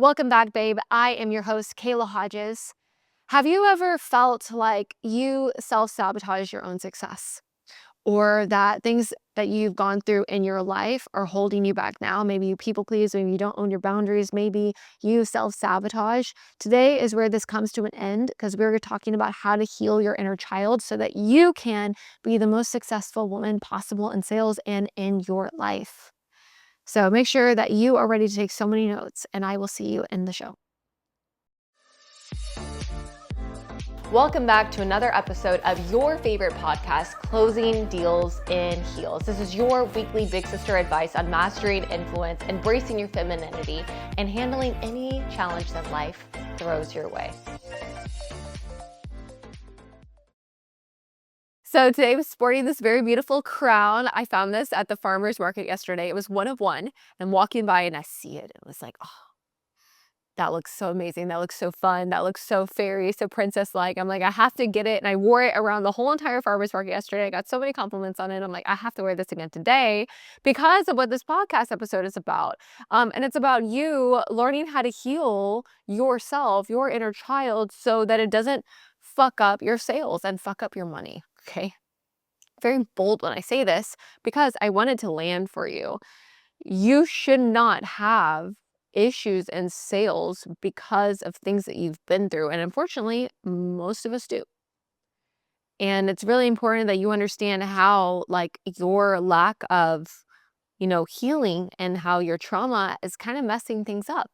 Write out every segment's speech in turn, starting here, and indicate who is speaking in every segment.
Speaker 1: Welcome back, babe. I am your host, Kayla Hodges. Have you ever felt like you self-sabotage your own success? Or that things that you've gone through in your life are holding you back now? Maybe you people please, maybe you don't own your boundaries, maybe you self-sabotage. Today is where this comes to an end because we're talking about how to heal your inner child so that you can be the most successful woman possible in sales and in your life. So make sure that you are ready to take so many notes, and I will see you in the show. Welcome back to another episode of your favorite podcast, Closing Deals in Heels. This is your weekly big sister advice on mastering influence, embracing your femininity, and handling any challenge that life throws your way. So today I was sporting this very beautiful crown. I found this at the farmer's market yesterday. It was one of one. I'm walking by and I see it. It was like, oh, that looks so amazing. That looks so fun. That looks so fairy, so princess-like. I'm like, I have to get it. And I wore it around the whole entire farmer's market yesterday. I got so many compliments on it. I'm like, I have to wear this again today because of what this podcast episode is about. And it's about you learning how to heal yourself, your inner child, so that it doesn't fuck up your sales and fuck up your money. Okay. Very bold when I say this because I wanted to land for you. You should not have issues in sales because of things that you've been through. And unfortunately, most of us do. And it's really important that you understand how, like, your lack of, healing and how your trauma is kind of messing things up.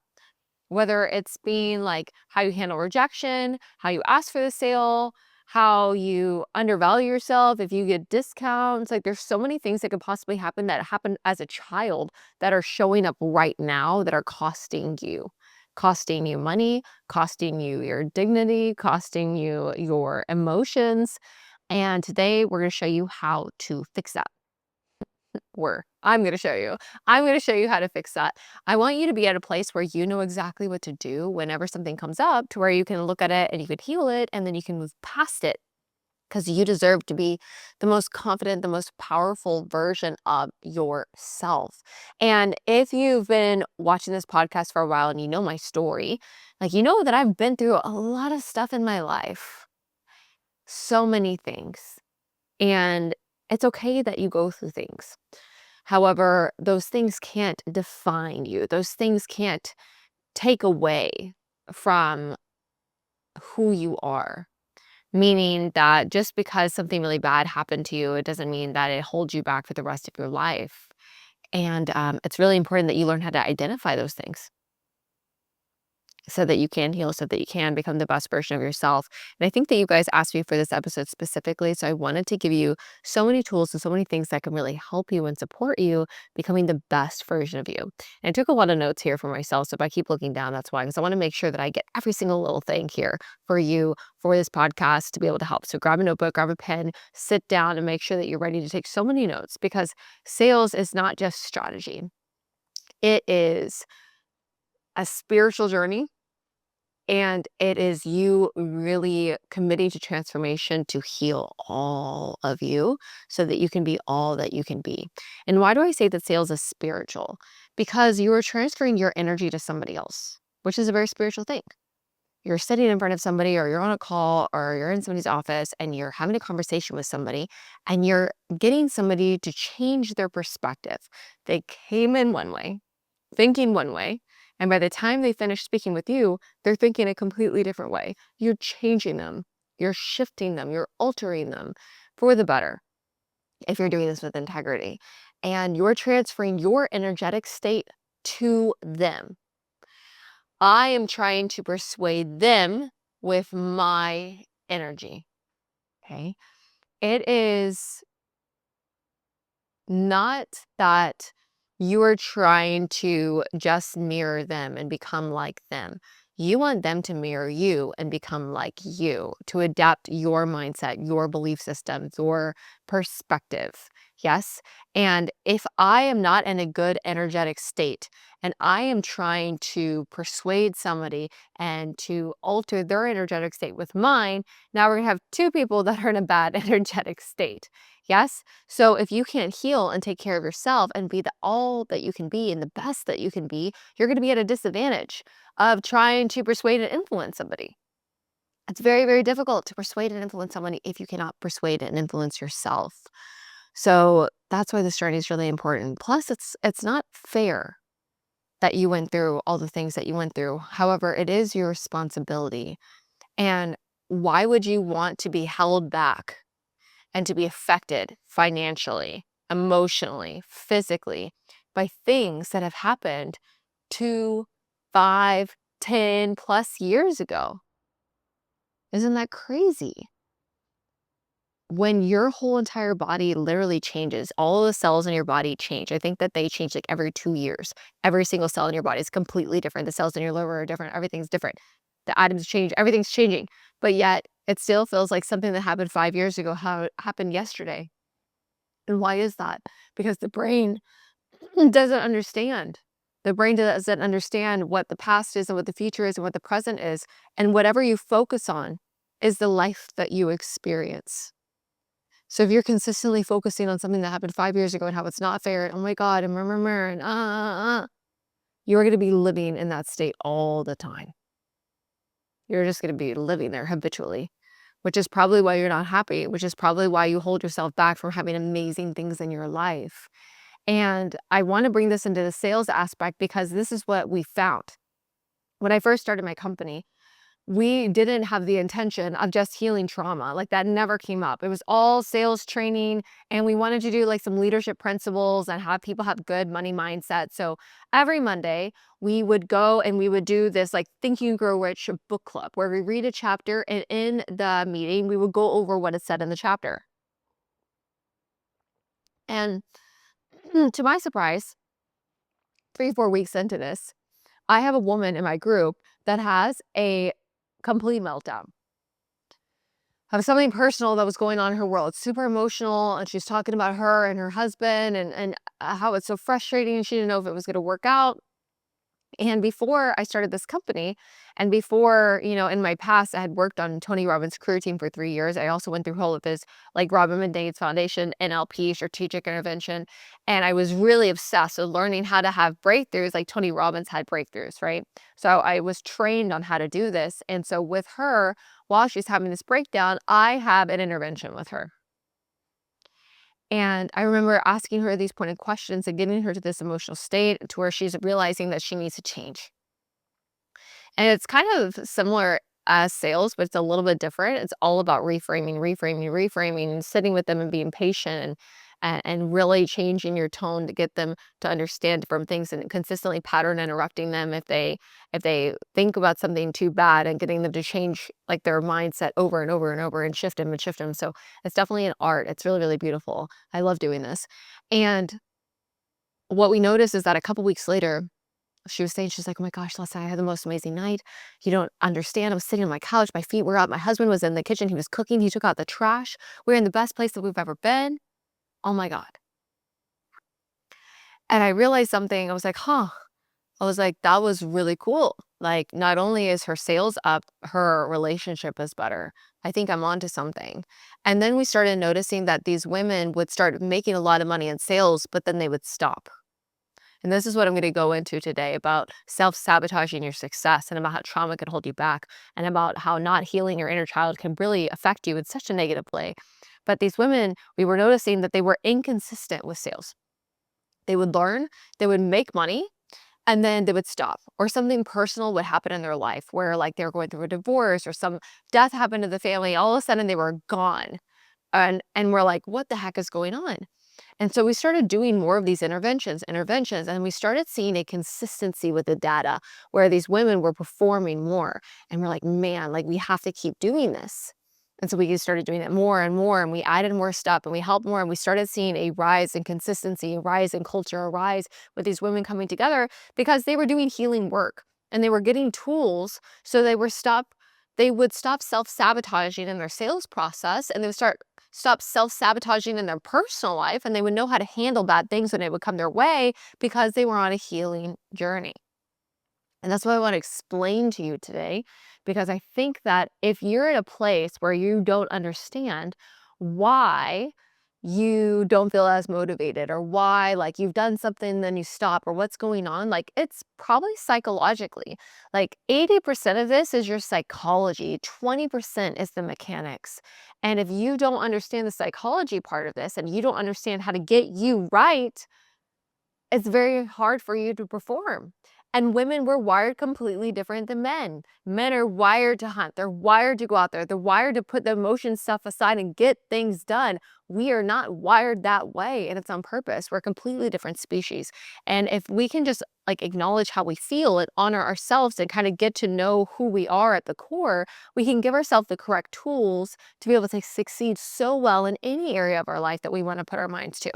Speaker 1: Whether it's being like how you handle rejection, how you ask for the sale, how you undervalue yourself, if you get discounts, like there's so many things that could possibly happen that happened as a child that are showing up right now that are costing you money, costing you your dignity, costing you your emotions. And today we're going to show you how to fix that. I'm going to show you. I'm going to show you how to fix that. I want you to be at a place where you know exactly what to do whenever something comes up, to where you can look at it and you can heal it and then you can move past it, because you deserve to be the most confident, the most powerful version of yourself. And if you've been watching this podcast for a while and you know my story, like, you know that I've been through a lot of stuff in my life, so many things. And it's okay that you go through things. However, those things can't define you. Those things can't take away from who you are. Meaning that just because something really bad happened to you, it doesn't mean that it holds you back for the rest of your life. And it's really important that you learn how to identify those things, so that you can heal, so that you can become the best version of yourself. And I think that you guys asked me for this episode specifically, so I wanted to give you so many tools and so many things that can really help you and support you becoming the best version of you. And I took a lot of notes here for myself, so if I keep looking down, that's why, because I want to make sure that I get every single little thing here for you for this podcast to be able to help. So grab a notebook, grab a pen, sit down, and make sure that you're ready to take so many notes, because sales is not just strategy. It is a spiritual journey. And it is you really committing to transformation to heal all of you so that you can be all that you can be. And why do I say that sales is spiritual? Because you are transferring your energy to somebody else, which is a very spiritual thing. You're sitting in front of somebody, or you're on a call, or you're in somebody's office, and you're having a conversation with somebody, and you're getting somebody to change their perspective. They came in one way, thinking one way, and by the time they finish speaking with you, they're thinking a completely different way. You're changing them, you're shifting them, you're altering them for the better if you're doing this with integrity. And you're transferring your energetic state to them. I am trying to persuade them with my energy. Okay. It is not that you are trying to just mirror them and become like them. You want them to mirror you and become like you, to adapt your mindset, your belief systems, your perspective. Yes. And if I am not in a good energetic state and I am trying to persuade somebody and to alter their energetic state with mine, now we're going to have two people that are in a bad energetic state. Yes. So if you can't heal and take care of yourself and be the all that you can be and the best that you can be, you're going to be at a disadvantage of trying to persuade and influence somebody. It's very, very difficult to persuade and influence somebody if you cannot persuade and influence yourself. So that's why this journey is really important. Plus, it's not fair that you went through all the things that you went through. However, it is your responsibility. And why would you want to be held back and to be affected financially, emotionally, physically by things that have happened 2, 5, 10 plus years ago? Isn't that crazy? When your whole entire body literally changes, all of the cells in your body change. I think that they change like every 2 years. Every single cell in your body is completely different. The cells in your liver are different. Everything's different. The atoms change. Everything's changing. But yet it still feels like something that happened 5 years ago, how it happened yesterday. And why is that? Because the brain doesn't understand. The brain doesn't understand what the past is and what the future is and what the present is. And whatever you focus on is the life that you experience. So if you're consistently focusing on something that happened 5 years ago and how it's not fair, and oh my God, and remember, and you're going to be living in that state all the time. You're just going to be living there habitually, which is probably why you're not happy, which is probably why you hold yourself back from having amazing things in your life. And I want to bring this into the sales aspect because this is what we found. When I first started my company, we didn't have the intention of just healing trauma. Like that never came up. It was all sales training, and we wanted to do like some leadership principles and have people have good money mindset. So every Monday we would go and we would do this like Think You Can Grow Rich book club where we read a chapter, and in the meeting we would go over what it said in the chapter. And to my surprise, 3, 4 weeks into this, I have a woman in my group that has a complete meltdown of something personal that was going on in her world. It's super emotional, and she's talking about her and her husband and how it's so frustrating, and she didn't know if it was going to work out. And before I started this company, and before, in my past, I had worked on Tony Robbins' career team for 3 years. I also went through all of his, like Robin Mendane's Foundation, NLP, strategic intervention. And I was really obsessed with learning how to have breakthroughs like Tony Robbins had breakthroughs, right? So I was trained on how to do this. And so with her, while she's having this breakdown, I have an intervention with her. And I remember asking her these pointed questions and getting her to this emotional state to where she's realizing that she needs to change. And it's kind of similar as sales, but it's a little bit different. It's all about reframing, reframing, reframing, and sitting with them and being patient and really changing your tone to get them to understand different things and consistently pattern interrupting them if they think about something too bad and getting them to change like their mindset over and over and over and shift them and shift them. So it's definitely an art. It's really, really beautiful. I love doing this. And what we noticed is that a couple weeks later, she was saying, she's like, "Oh my gosh, last night I had the most amazing night. You don't understand. I was sitting on my couch. My feet were up. My husband was in the kitchen. He was cooking. He took out the trash. We're in the best place that we've ever been. Oh my God." And I realized something. I was like, huh. I was like, that was really cool. Like, not only is her sales up, her relationship is better. I think I'm onto something. And then we started noticing that these women would start making a lot of money in sales, but then they would stop. And this is what I'm going to go into today about self-sabotaging your success and about how trauma can hold you back and about how not healing your inner child can really affect you in such a negative way. But these women, we were noticing that they were inconsistent with sales. They would learn, they would make money, and then they would stop, or something personal would happen in their life where like they were going through a divorce or some death happened to the family. All of a sudden they were gone. And we're like, what the heck is going on? And so we started doing more of these interventions, and we started seeing a consistency with the data where these women were performing more. And we're like, man, like we have to keep doing this. And so we started doing it more and more, and we added more stuff and we helped more. And we started seeing a rise in consistency, a rise in culture, a rise with these women coming together because they were doing healing work and they were getting tools. So they would stop self-sabotaging in their sales process, and they would start stop self-sabotaging in their personal life, and they would know how to handle bad things when it would come their way because they were on a healing journey. And that's what I want to explain to you today, because I think that if you're in a place where you don't understand why you don't feel as motivated, or why like you've done something then you stop, or what's going on, like it's probably psychologically. Like 80% of this is your psychology, 20% is the mechanics. And if you don't understand the psychology part of this, and you don't understand how to get you right, it's very hard for you to perform. And women were wired completely different than men. Men are wired to hunt. They're wired to go out there. They're wired to put the emotion stuff aside and get things done. We are not wired that way, and it's on purpose. We're a completely different species. And if we can just like acknowledge how we feel and honor ourselves and kind of get to know who we are at the core, we can give ourselves the correct tools to be able to succeed so well in any area of our life that we want to put our minds to.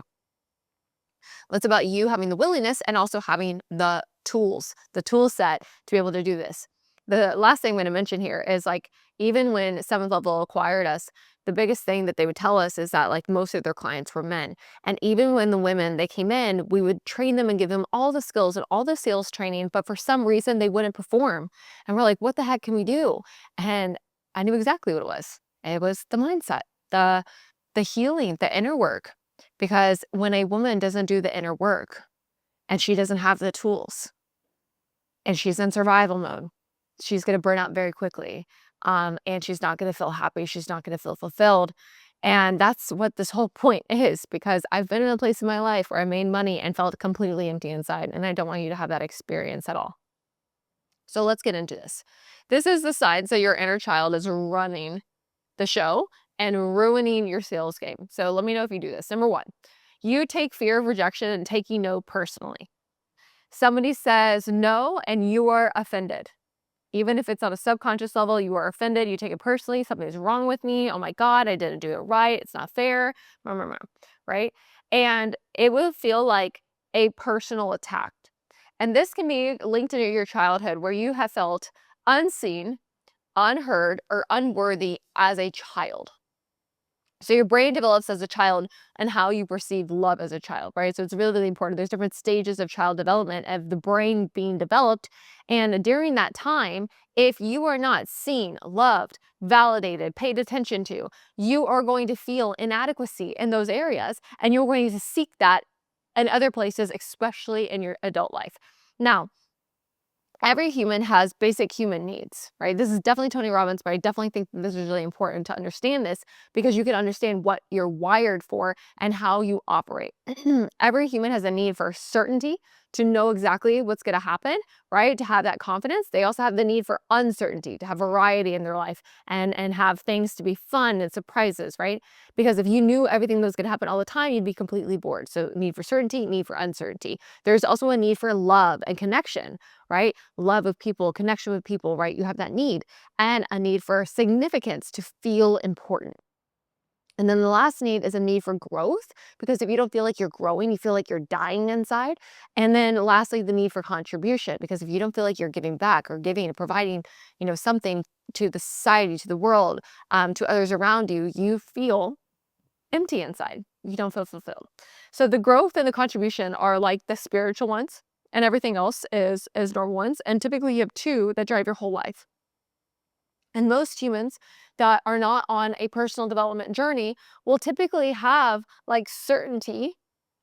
Speaker 1: It's about you having the willingness and also having the tools, the tool set to be able to do this. The last thing I'm going to mention here is like, even when Seventh Level acquired us, the biggest thing that they would tell us is that like most of their clients were men. And even when the women, they came in, we would train them and give them all the skills and all the sales training, but for some reason they wouldn't perform. And we're like, what the heck can we do? And I knew exactly what it was. It was the mindset, the healing, the inner work. Because when a woman doesn't do the inner work and she doesn't have the tools and she's in survival mode, she's going to burn out very quickly. And she's not going to feel happy. She's not going to feel fulfilled. And that's what this whole point is, because I've been in a place in my life where I made money and felt completely empty inside. And I don't want you to have that experience at all. So let's get into this. This is the signs that your inner child is running the show and ruining your sales game. So let me know if you do this. Number one, you take fear of rejection and taking no personally. Somebody says no and you are offended. Even if it's on a subconscious level, you are offended, you take it personally, something's wrong with me, oh my God, I didn't do it right, it's not fair, right? And it will feel like a personal attack. And this can be linked to your childhood where you have felt unseen, unheard, or unworthy as a child. So your brain develops as a child and how you perceive love as a child, right? So it's really, really important. There's different stages of child development of the brain being developed. And during that time, if you are not seen, loved, validated, paid attention to, you are going to feel inadequacy in those areas. And you're going to seek that in other places, especially in your adult life. Now, every human has basic human needs, right? This is definitely Tony Robbins, but I definitely think that this is really important to understand this, because you can understand what you're wired for and how you operate. Every human has a need for certainty, to know exactly what's going to happen, right? To have that confidence. They also have the need for uncertainty, to have variety in their life and have things to be fun and surprises, right? Because if you knew everything that was going to happen all the time, you'd be completely bored. So need for certainty, need for uncertainty. There's also a need for love and connection, right? Love of people, connection with people, right? You have that need, and a need for significance, to feel important. And then the last need is a need for growth, because if you don't feel like you're growing, you feel like you're dying inside. And then lastly, the need for contribution, because if you don't feel like you're giving back or giving and providing, something to the society, to the world, to others around you, you feel empty inside. You don't feel fulfilled. So the growth and the contribution are like the spiritual ones, and everything else is normal ones. And typically you have two that drive your whole life. And most humans that are not on a personal development journey will typically have like certainty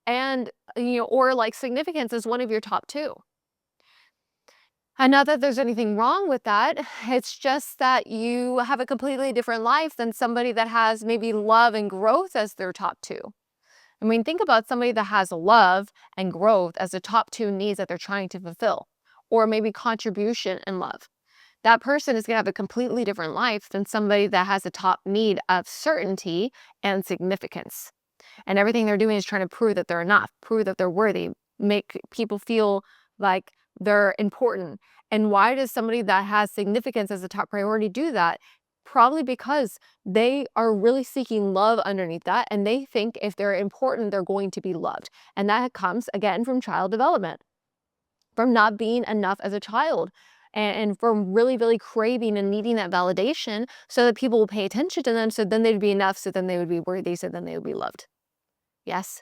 Speaker 1: and, or like significance as one of your top two. And not that there's anything wrong with that. It's just that you have a completely different life than somebody that has maybe love and growth as their top two. I mean, think about somebody that has love and growth as the top two needs that they're trying to fulfill, or maybe contribution and love. That person is going to have a completely different life than somebody that has a top need of certainty and significance. And everything they're doing is trying to prove that they're enough, prove that they're worthy, make people feel like they're important. And why does somebody that has significance as a top priority do that? Probably because they are really seeking love underneath that. And they think if they're important, they're going to be loved. And that comes, again, from child development, from not being enough as a child. and from really, really craving and needing that validation so that people will pay attention to them. So then they'd be enough. So then they would be worthy. So then they would be loved. Yes.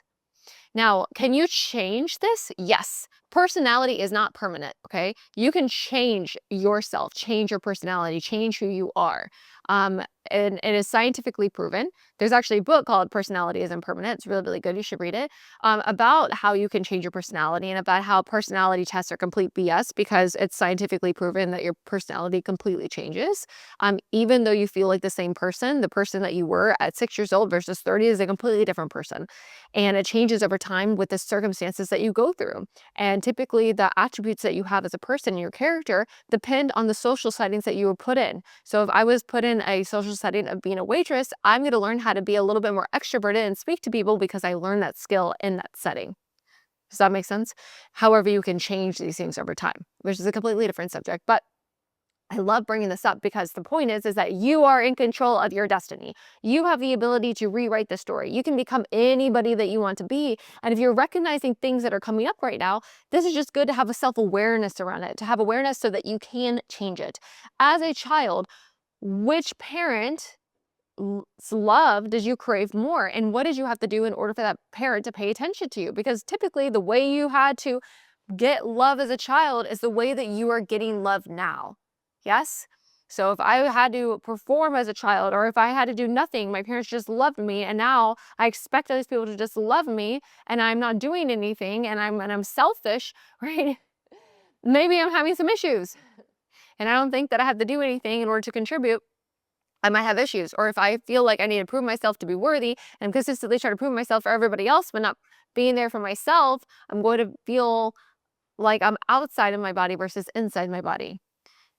Speaker 1: Now, can you change this? Yes. Personality is not permanent, okay? You can change yourself, change your personality, change who you are. Um, and it is scientifically proven. There's actually a book called Personality is Impermanent. It's really, really good. You should read it. About how you can change your personality and about how personality tests are complete BS because it's scientifically proven that your personality completely changes. Even though you feel like the same person, the person that you were at 6 years old versus 30 is a completely different person. And it changes over time with the circumstances that you go through. And typically the attributes that you have as a person, your character, depend on the social settings that you were put in. So if I was put in a social setting of being a waitress, I'm going to learn how to be a little bit more extroverted and speak to people because I learned that skill in that setting. Does that make sense? However, you can change these things over time, which is a completely different subject. But I love bringing this up because the point is that you are in control of your destiny. You have the ability to rewrite the story. You can become anybody that you want to be. And if you're recognizing things that are coming up right now, this is just good to have a self-awareness around it, to have awareness so that you can change it. As a child, which parent's love did you crave more? And what did you have to do in order for that parent to pay attention to you? Because typically the way you had to get love as a child is the way that you are getting love now. Yes? So if I had to perform as a child or if I had to do nothing, my parents just loved me and now I expect those people to just love me and I'm not doing anything and I'm selfish, right? Maybe I'm having some issues. And I don't think that I have to do anything in order to contribute. I might have issues. Or if I feel like I need to prove myself to be worthy and I'm consistently trying to prove myself for everybody else but not being there for myself, I'm going to feel like I'm outside of my body versus inside my body.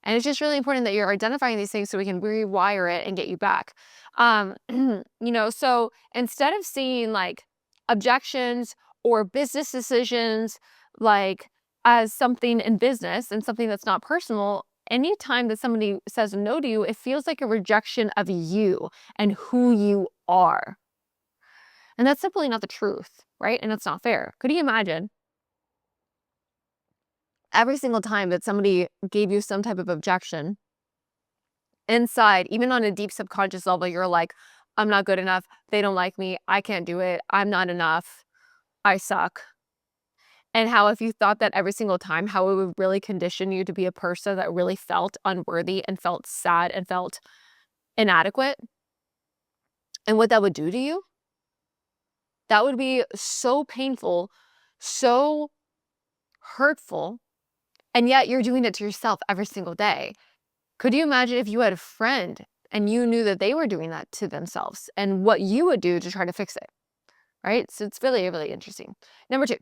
Speaker 1: And it's just really important that you're identifying these things so we can rewire it and get you back. So instead of seeing like objections or business decisions like as something in business and something that's not personal, anytime that somebody says no to you, it feels like a rejection of you and who you are. And that's simply not the truth, right? And it's not fair. Could you imagine every single time that somebody gave you some type of objection inside, even on a deep subconscious level, you're like, I'm not good enough. They don't like me. I can't do it. I'm not enough. I suck. And how if you thought that every single time, how it would really condition you to be a person that really felt unworthy and felt sad and felt inadequate and what that would do to you, that would be so painful, so hurtful. And yet you're doing it to yourself every single day. Could you imagine if you had a friend and you knew that they were doing that to themselves and what you would do to try to fix it, right? So it's really, really interesting. Number two,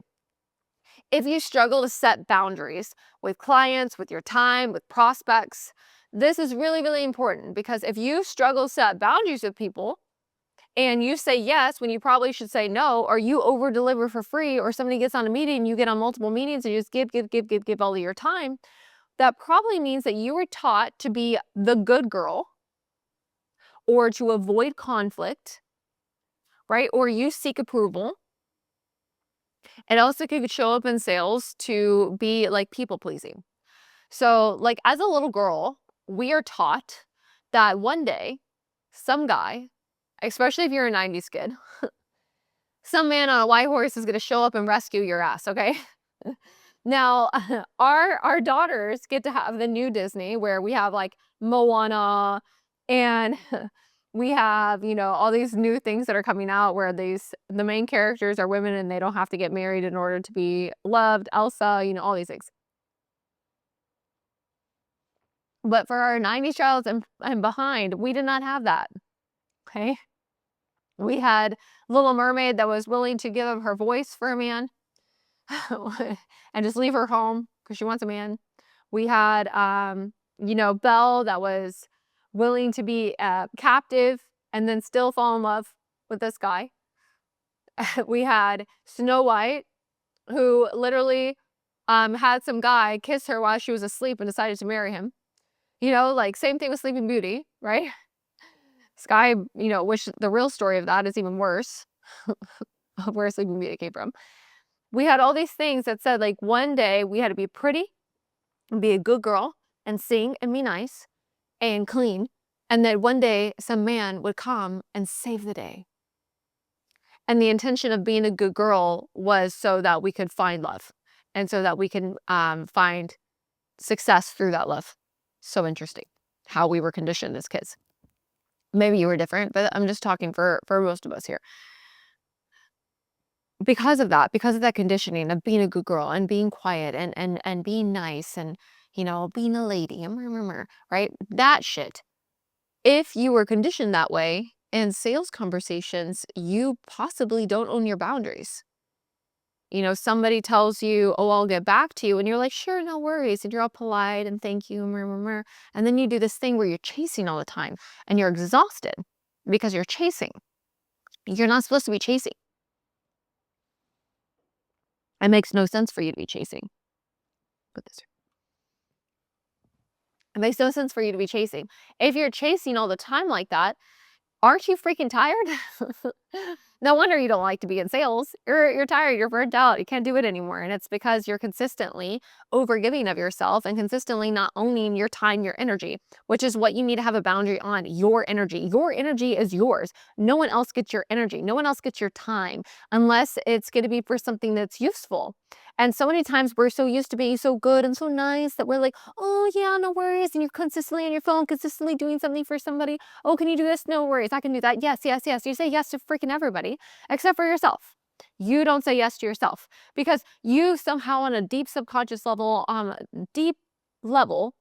Speaker 1: if you struggle to set boundaries with clients, with your time, with prospects, this is really, really important because if you struggle to set boundaries with people and you say yes when you probably should say no, or you over deliver for free, or somebody gets on a meeting and you get on multiple meetings and you just give all of your time, that probably means that you were taught to be the good girl or to avoid conflict, right? Or you seek approval. It also could show up in sales to be like people pleasing. So like as a little girl, we are taught that one day some guy, especially if you're a 90s kid, some man on a white horse is going to show up and rescue your ass, okay? Now, our daughters get to have the new Disney where we have like Moana and we have, all these new things that are coming out where the main characters are women and they don't have to get married in order to be loved. Elsa, all these things. But for our 90s child and behind, we did not have that. Okay. We had Little Mermaid that was willing to give up her voice for a man and just leave her home because she wants a man. We had, Belle that was willing to be captive and then still fall in love with this guy. We had Snow White, who literally had some guy kiss her while she was asleep and decided to marry him. Like same thing with Sleeping Beauty, right? This guy, which the real story of that is even worse, of where Sleeping Beauty came from. We had all these things that said like one day we had to be pretty and be a good girl and sing and be nice and clean. And then one day some man would come and save the day. And the intention of being a good girl was so that we could find love and so that we can find success through that love. So interesting how we were conditioned as kids. Maybe you were different, but I'm just talking for most of us here. Because of that conditioning of being a good girl and being quiet and being nice and, being a lady, right? That shit. If you were conditioned that way in sales conversations, you possibly don't own your boundaries. Somebody tells you, oh, I'll get back to you. And you're like, sure, no worries. And you're all polite and thank you. And then you do this thing where you're chasing all the time and you're exhausted because you're chasing. You're not supposed to be chasing. It makes no sense for you to be chasing. Put this here. It makes no sense for you to be chasing. If you're chasing all the time like that, aren't you freaking tired? No wonder you don't like to be in sales. You're tired, you're burnt out, you can't do it anymore. And it's because you're consistently overgiving of yourself and consistently not owning your time, your energy, which is what you need to have a boundary on. Your energy. Your energy is yours. No one else gets your energy. No one else gets your time unless it's going to be for something that's useful. And so many times we're so used to being so good and so nice that we're like, oh yeah, no worries. And you're consistently on your phone, consistently doing something for somebody. Oh, can you do this? No worries. I can do that. Yes, yes, yes. You say yes to freaking everybody except for yourself. You don't say yes to yourself because you somehow on a deep subconscious level, deep level,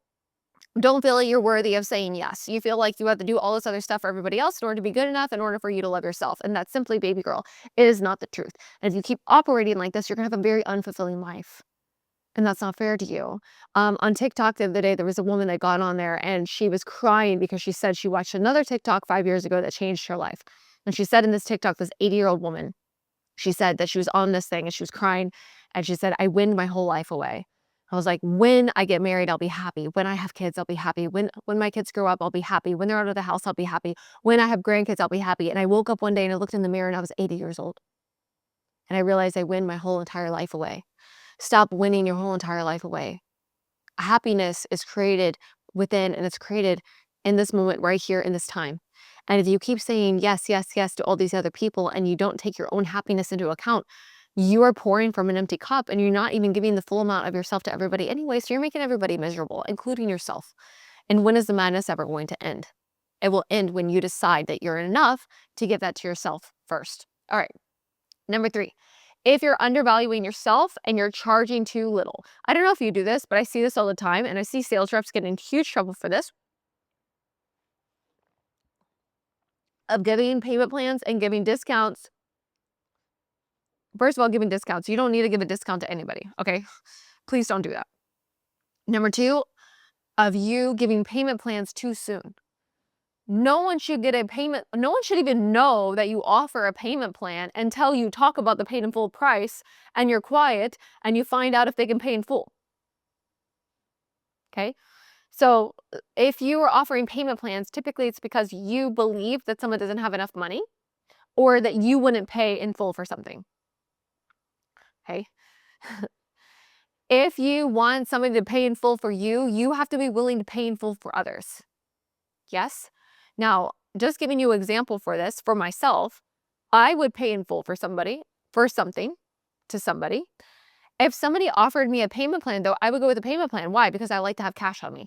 Speaker 1: don't feel like you're worthy of saying yes. You feel like you have to do all this other stuff for everybody else in order to be good enough, in order for you to love yourself. And that's simply, baby girl, it is not the truth. And if you keep operating like this, you're going to have a very unfulfilling life. And that's not fair to you. On TikTok the other day, there was a woman that got on there and she was crying because she said she watched another TikTok 5 years ago that changed her life. And she said in this TikTok, this 80-year-old woman, she said that she was on this thing and she was crying. And she said, I winned my whole life away. I was like, when I get married, I'll be happy. When I have kids, I'll be happy. When my kids grow up, I'll be happy. When they're out of the house, I'll be happy. When I have grandkids, I'll be happy. And I woke up one day and I looked in the mirror and I was 80 years old. And I realized I win my whole entire life away. Stop winning your whole entire life away. Happiness is created within, and it's created in this moment right here in this time. And if you keep saying yes, yes, yes to all these other people and you don't take your own happiness into account, you are pouring from an empty cup and you're not even giving the full amount of yourself to everybody anyway. So you're making everybody miserable, including yourself. And when is the madness ever going to end? It will end when you decide that you're enough to give that to yourself first. All right. Number 3, if you're undervaluing yourself and you're charging too little. I don't know if you do this, but I see this all the time and I see sales reps get in huge trouble for this. Of giving payment plans and giving discounts. First of all, giving discounts. You don't need to give a discount to anybody, okay? Please don't do that. Number 2, of you giving payment plans too soon. No one should get a payment. No one should even know that you offer a payment plan until you talk about the paid in full price and you're quiet and you find out if they can pay in full. Okay? So if you are offering payment plans, typically it's because you believe that someone doesn't have enough money or that you wouldn't pay in full for something. Okay? If you want somebody to pay in full for you, you have to be willing to pay in full for others. Yes? Now, just giving you an example for this, for myself, I would pay in full for somebody, for something, to somebody. If somebody offered me a payment plan, though, I would go with a payment plan. Why? Because I like to have cash on me.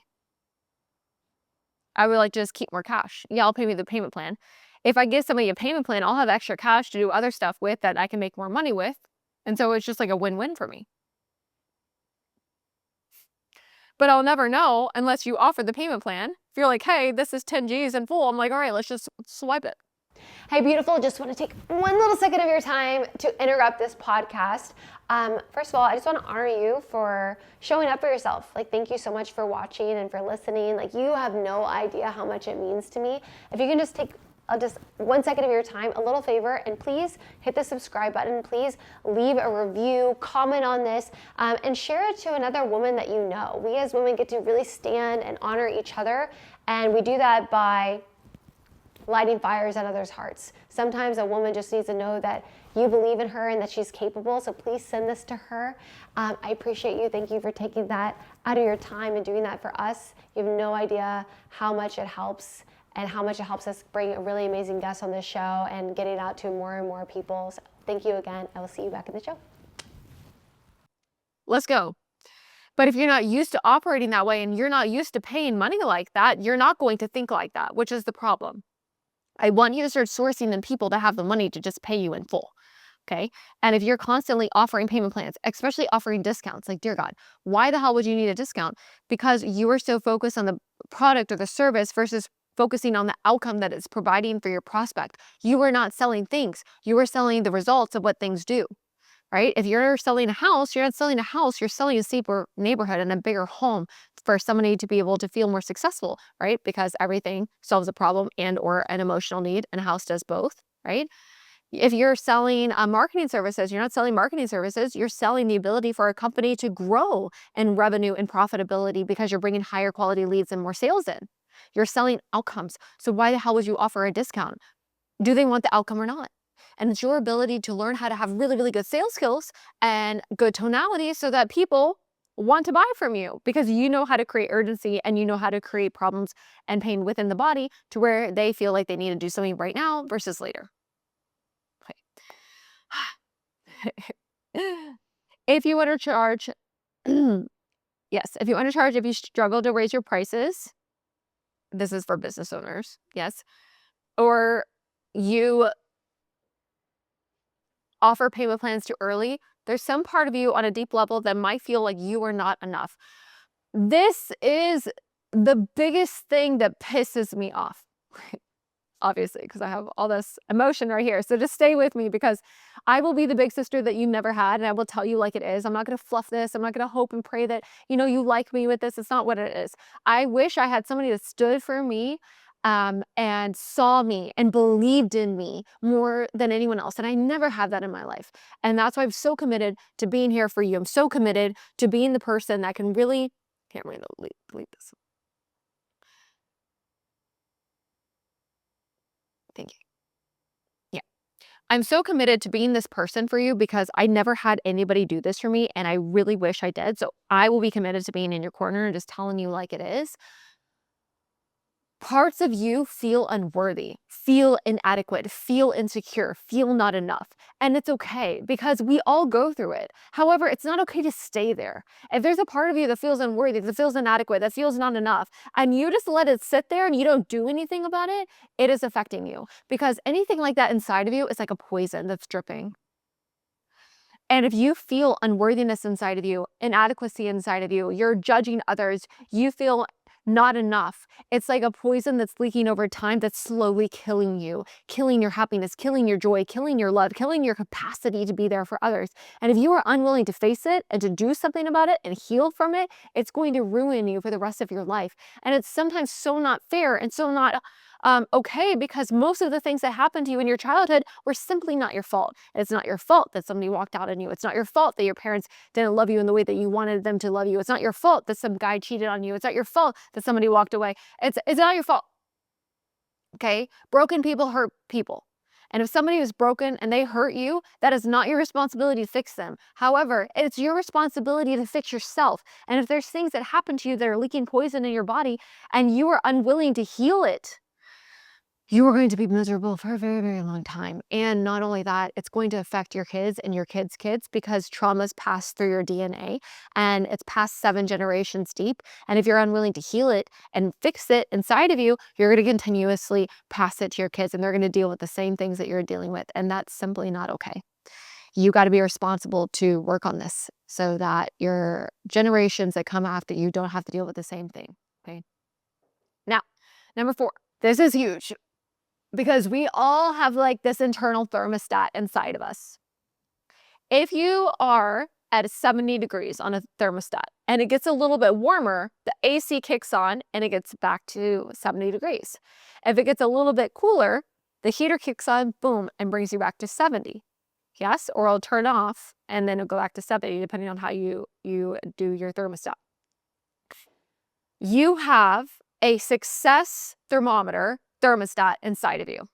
Speaker 1: I would like to just keep more cash. Yeah, I'll pay me the payment plan. If I give somebody a payment plan, I'll have extra cash to do other stuff with that I can make more money with. And so it's just like a win-win for me. But I'll never know unless you offer the payment plan. If you're like, hey, this is 10 G's in full, I'm like, all right, let's just swipe it. Hey, beautiful, just want to take one little second of your time to interrupt this podcast. First of all, I just want to honor you for showing up for yourself. Like, thank you so much for watching and for listening. Like, you have no idea how much it means to me. If you can just take just 1 second of your time, a little favor, and please hit the subscribe button. Please leave a review, comment on this, and share it to another woman that you know. We as women get to really stand and honor each other, and we do that by
Speaker 2: lighting fires at others' hearts. Sometimes a woman just needs to know that you believe in her and that she's capable, so please send this to her. I appreciate you. Thank you for taking that out of your time and doing that for us. You have no idea how much it helps and how much it helps us bring a really amazing guest on this show and get it out to more and more people. So thank you again. I will see you back in the show.
Speaker 1: Let's go. But if you're not used to operating that way and you're not used to paying money like that, you're not going to think like that, which is the problem. I want you to start sourcing in people that have the money to just pay you in full. Okay. And if you're constantly offering payment plans, especially offering discounts, like, dear God, why the hell would you need a discount? Because you are so focused on the product or the service versus focusing on the outcome that it's providing for your prospect. You are not selling things. You are selling the results of what things do. Right? If you're selling a house, you're not selling a house, you're selling a safer neighborhood and a bigger home for somebody to be able to feel more successful, right? Because everything solves a problem and or an emotional need, and a house does both, right? If you're selling marketing services, you're not selling marketing services, you're selling the ability for a company to grow in revenue and profitability because you're bringing higher quality leads and more sales in. You're selling outcomes. So why the hell would you offer a discount? Do they want the outcome or not? And it's your ability to learn how to have really, really good sales skills and good tonality so that people want to buy from you because you know how to create urgency and you know how to create problems and pain within the body to where they feel like they need to do something right now versus later. Okay. If you undercharge, yes, if you undercharge, if you struggle to raise your prices, this is for business owners, yes, or you offer payment plans too early, there's some part of you on a deep level that might feel like you are not enough. This is the biggest thing that pisses me off. Obviously, because I have all this emotion right here. So just stay with me because I will be the big sister that you never had and I will tell you like it is. I'm not going to fluff this. I'm not going to hope and pray that, you like me with this. It's not what it is. I wish I had somebody that stood for me and saw me and believed in me more than anyone else. And I never had that in my life. And that's why I'm so committed to being here for you. I'm so committed to being the person that can really, here, I'm going to delete this. Thank you. Yeah. I'm so committed to being this person for you because I never had anybody do this for me and I really wish I did. So I will be committed to being in your corner and just telling you like it is. Parts of you feel unworthy, feel inadequate, feel insecure, feel not enough. And it's okay because we all go through it. However, it's not okay to stay there. If there's a part of you that feels unworthy, that feels inadequate, that feels not enough, and you just let it sit there and you don't do anything about it, it is affecting you. Because anything like that inside of you is like a poison that's dripping. And if you feel unworthiness inside of you, inadequacy inside of you, you're judging others, you feel not enough. It's like a poison that's leaking over time that's slowly killing you, killing your happiness, killing your joy, killing your love, killing your capacity to be there for others. And if you are unwilling to face it and to do something about it and heal from it, it's going to ruin you for the rest of your life. And it's sometimes so not fair and so not okay because most of the things that happened to you in your childhood were simply not your fault. It's not your fault that somebody walked out on you. It's not your fault that your parents didn't love you in the way that you wanted them to love you. It's not your fault that some guy cheated on you. It's not your fault that somebody walked away. It's not your fault. Okay? Broken people hurt people. And if somebody is broken and they hurt you, that is not your responsibility to fix them. However, it's your responsibility to fix yourself. And if there's things that happen to you that are leaking poison in your body and you are unwilling to heal it, you are going to be miserable for a very, very long time. And not only that, it's going to affect your kids and your kids' kids because trauma's passed through your DNA and it's passed 7 generations deep. And if you're unwilling to heal it and fix it inside of you, you're going to continuously pass it to your kids and they're going to deal with the same things that you're dealing with. And that's simply not okay. You got to be responsible to work on this so that your generations that come after you don't have to deal with the same thing. Okay. Now, number 4, this is huge. Because we all have like this internal thermostat inside of us. If you are at 70 degrees on a thermostat and it gets a little bit warmer, the AC kicks on and it gets back to 70 degrees. If it gets a little bit cooler, the heater kicks on, boom, and brings you back to 70. Yes, or I'll turn off and then it'll go back to 70 depending on how you do your thermostat. You have a success thermometer thermostat inside of you.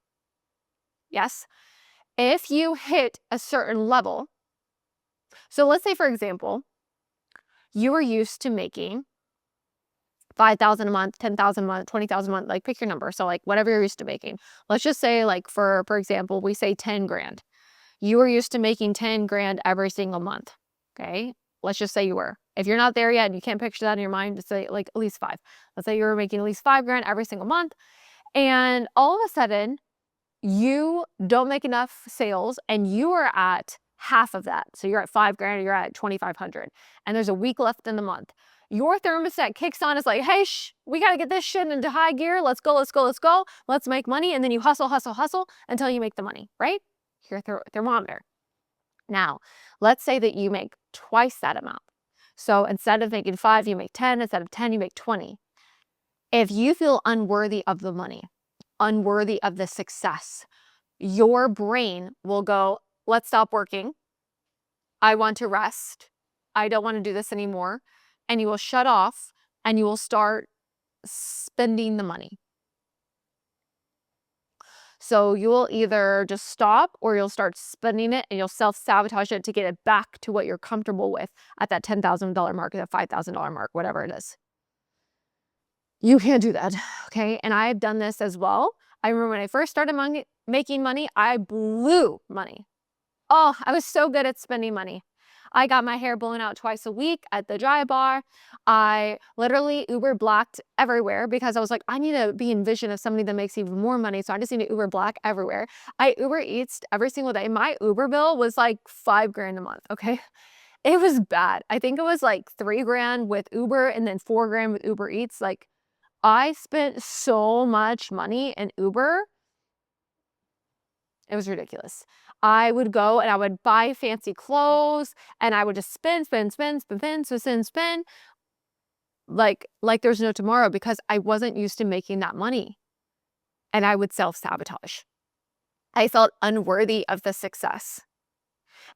Speaker 1: Yes? If you hit a certain level, so let's say, for example, you are used to making 5,000 a month, 10,000 a month, 20,000 a month, like pick your number. So like whatever you're used to making. Let's just say like for example, we say 10 grand. You were used to making 10 grand every single month. Okay? Let's just say you were. If you're not there yet and you can't picture that in your mind, just say like at least 5. Let's say you were making at least 5 grand every single month, and all of a sudden you don't make enough sales and you are at half of that. So you're at 5 grand or you're at 2,500 and there's a week left in the month. Your thermostat kicks on. It's like, hey, we got to get this shit into high gear. Let's go, let's go, let's go. Let's make money. And then you hustle, hustle, hustle until you make the money, right? Your thermometer. Now, let's say that you make twice that amount. So instead of making 5, you make 10. Instead of 10, you make 20. If you feel unworthy of the money, unworthy of the success, your brain will go, let's stop working. I want to rest. I don't want to do this anymore. And you will shut off and you will start spending the money. So you will either just stop or you'll start spending it and you'll self-sabotage it to get it back to what you're comfortable with at that $10,000 mark, that $5,000 mark, whatever it is. You can't do that, okay? And I've done this as well. I remember when I first started making money, I blew money. Oh, I was so good at spending money. I got my hair blown out twice a week at the dry bar. I literally Uber blacked everywhere because I was like, I need to be in vision of somebody that makes even more money. So I just need to Uber black everywhere. I Uber Eats every single day. My Uber bill was like 5 grand a month, okay? It was bad. I think it was like 3 grand with Uber and then 4 grand with Uber Eats. Like I spent so much money in Uber. It was ridiculous. I would go and I would buy fancy clothes and I would just spend like there's no tomorrow because I wasn't used to making that money. And I would self-sabotage. I felt unworthy of the success.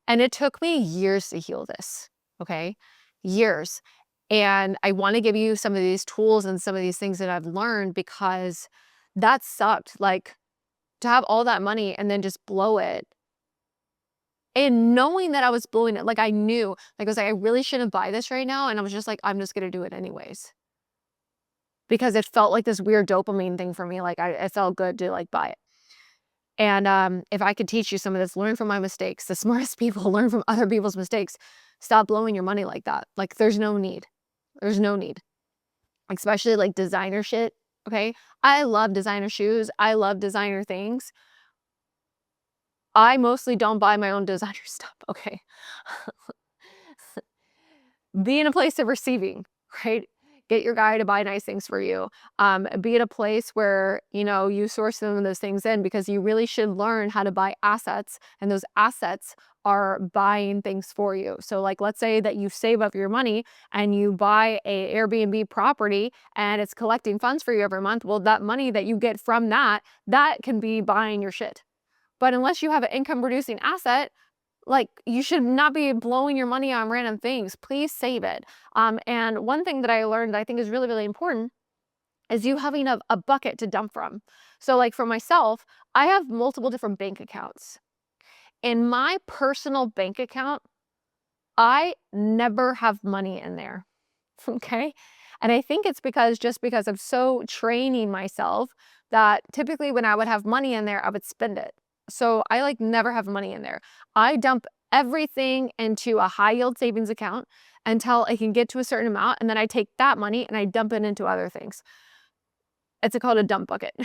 Speaker 1: And it took me years to heal this, okay? Years. And I want to give you some of these tools and some of these things that I've learned because that sucked. Like to have all that money and then just blow it. And knowing that I was blowing it, like I knew, like I was like, I really shouldn't buy this right now. And I was just like, I'm just going to do it anyways. Because it felt like this weird dopamine thing for me. Like it felt good to like buy it. And if I could teach you some of this, learn from my mistakes. The smartest people learn from other people's mistakes. Stop blowing your money like that. Like there's no need. There's no need. Especially like designer shit. Okay. I love designer shoes. I love designer things. I mostly don't buy my own designer stuff. Okay. Be in a place of receiving, right? Get your guy to buy nice things for you. Be in a place where, you source some of those things in because you really should learn how to buy assets. And those assets are buying things for you. So like, let's say that you save up your money and you buy a Airbnb property and it's collecting funds for you every month. Well, that money that you get from that can be buying your shit. But unless you have an income producing asset, like you should not be blowing your money on random things. Please save it. And one thing that I learned that I think is really, really important is you having a bucket to dump from. So like for myself, I have multiple different bank accounts. In my personal bank account, I never have money in there. Okay. And I think it's because I'm so training myself that typically when I would have money in there, I would spend it. So I like never have money in there. I dump everything into a high yield savings account until I can get to a certain amount. And then I take that money and I dump it into other things. It's called a dump bucket.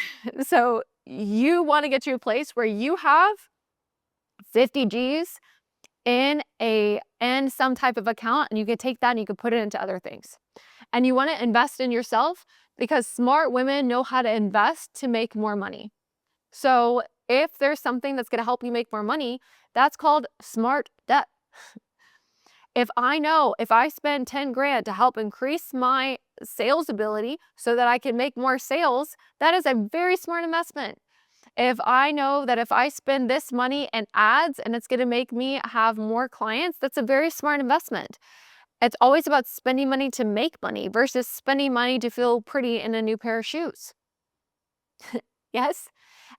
Speaker 1: So you want to get to a place where you have 50 G's in some type of account, and you can take that and you can put it into other things. And you want to invest in yourself because smart women know how to invest to make more money. So if there's something that's going to help you make more money, that's called smart debt. If I know if I spend 10 grand to help increase my sales ability so that I can make more sales, that is a very smart investment. If I know that if I spend this money in ads and it's going to make me have more clients, that's a very smart investment. It's always about spending money to make money versus spending money to feel pretty in a new pair of shoes. Yes.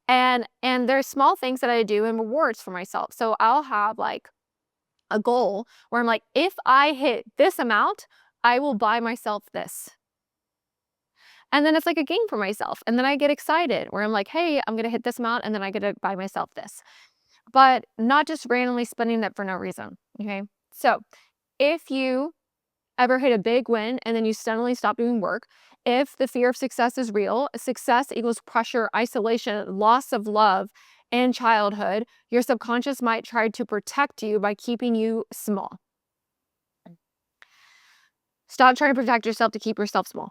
Speaker 1: And there's small things that I do and rewards for myself. So I'll have like a goal where I'm like, if I hit this amount, I will buy myself this. And then it's like a game for myself. And then I get excited where I'm like, hey, I'm going to hit this amount and then I get to buy myself this. But not just randomly spending that for no reason. Okay. So if you ever hit a big win and then you suddenly stop doing work, if the fear of success is real, success equals pressure, isolation, loss of love in childhood, your subconscious might try to protect you by keeping you small. Stop trying to protect yourself to keep yourself small.